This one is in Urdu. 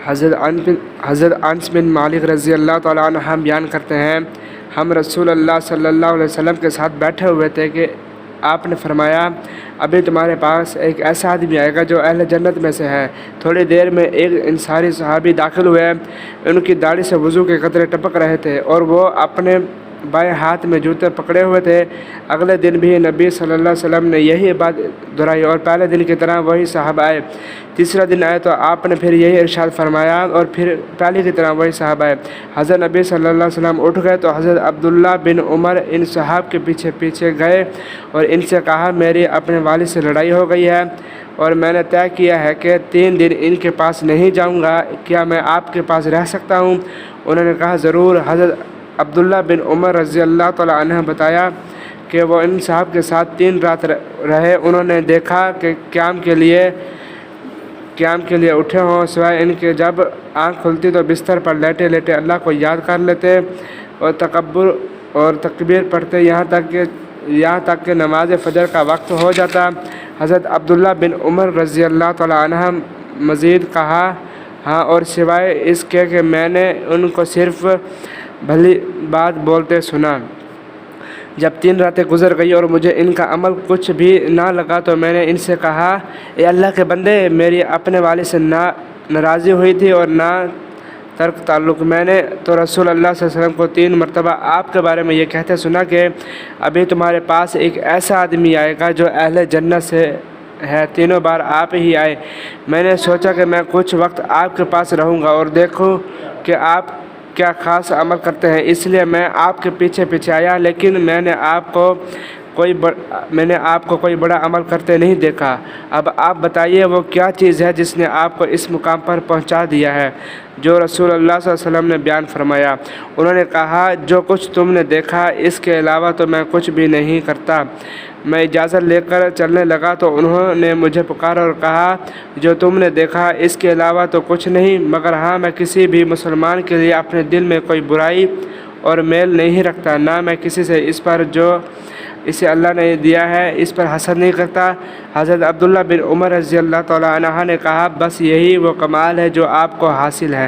حضرت انس بن مالک رضی اللہ تعالیٰ عنہ بیان کرتے ہیں، ہم رسول اللہ صلی اللہ علیہ وسلم کے ساتھ بیٹھے ہوئے تھے کہ آپ نے فرمایا، ابھی تمہارے پاس ایک ایسا آدمی آئے گا جو اہل جنت میں سے ہے۔ تھوڑی دیر میں ایک انصاری صحابی داخل ہوئے، ان کی داڑھی سے وضو کے قطرے ٹپک رہے تھے اور وہ اپنے بائیں ہاتھ میں جوتے پکڑے ہوئے تھے۔ اگلے دن بھی نبی صلی اللہ علیہ وسلم نے یہی بات دہرائی اور پہلے دن کی طرح وہی صحابہ آئے۔ تیسرا دن آئے تو آپ نے پھر یہی ارشاد فرمایا اور پھر پہلے کی طرح وہی صحابہ آئے۔ حضرت نبی صلی اللہ علیہ وسلم اٹھ گئے تو حضرت عبداللہ بن عمر ان صحابہ کے پیچھے پیچھے گئے اور ان سے کہا، میری اپنے والد سے لڑائی ہو گئی ہے اور میں نے طے کیا ہے کہ 3 دن ان کے پاس نہیں جاؤں گا، کیا میں آپ کے پاس رہ سکتا ہوں؟ انہوں نے کہا ضرور۔ حضرت عبداللہ بن عمر رضی اللہ تعالیٰ عنہ بتایا کہ وہ ان صاحب کے ساتھ 3 رات رہے۔ انہوں نے دیکھا کہ قیام کے لیے اٹھے ہوں، سوائے ان کے جب آنکھ کھلتی تو بستر پر لیٹے لیٹے اللہ کو یاد کر لیتے اور تکبر اور تکبیر پڑھتے یہاں تک کہ نماز فجر کا وقت ہو جاتا۔ حضرت عبداللہ بن عمر رضی اللہ تعالیٰ عنہ مزید کہا، ہاں، اور سوائے اس کے کہ میں نے ان کو صرف بھلی بات بولتے سنا۔ جب 3 راتیں گزر گئی اور مجھے ان کا عمل کچھ بھی نہ لگا تو میں نے ان سے کہا، اے اللہ کے بندے، میری اپنے والد سے نہ ناراضی ہوئی تھی اور نہ ترک تعلق۔ میں نے تو رسول اللہ صلی اللہ علیہ وسلم کو 3 مرتبہ آپ کے بارے میں یہ کہتے سنا کہ ابھی تمہارے پاس ایک ایسا آدمی آئے گا جو اہل جنت سے ہے۔ تینوں بار آپ ہی آئے۔ میں نے سوچا کہ میں کچھ وقت آپ کے پاس رہوں گا اور دیکھوں کہ آپ کیا خاص عمل کرتے ہیں، اس لیے میں آپ کے پیچھے پیچھے آیا، لیکن میں نے آپ کو کوئی بڑا عمل کرتے نہیں دیکھا۔ اب آپ بتائیے وہ کیا چیز ہے جس نے آپ کو اس مقام پر پہنچا دیا ہے جو رسول اللہ صلی اللہ علیہ وسلم نے بیان فرمایا۔ انہوں نے کہا، جو کچھ تم نے دیکھا اس کے علاوہ تو میں کچھ بھی نہیں کرتا۔ میں اجازت لے کر چلنے لگا تو انہوں نے مجھے پکارا اور کہا، جو تم نے دیکھا اس کے علاوہ تو کچھ نہیں، مگر ہاں، میں کسی بھی مسلمان کے لیے اپنے دل میں کوئی برائی اور میل نہیں رکھتا، نہ میں کسی سے اس پر جو اسے اللہ نے دیا ہے اس پر حسد نہیں کرتا۔ حضرت عبداللہ بن عمر رضی اللہ تعالیٰ عنہ نے کہا، بس یہی وہ کمال ہے جو آپ کو حاصل ہے۔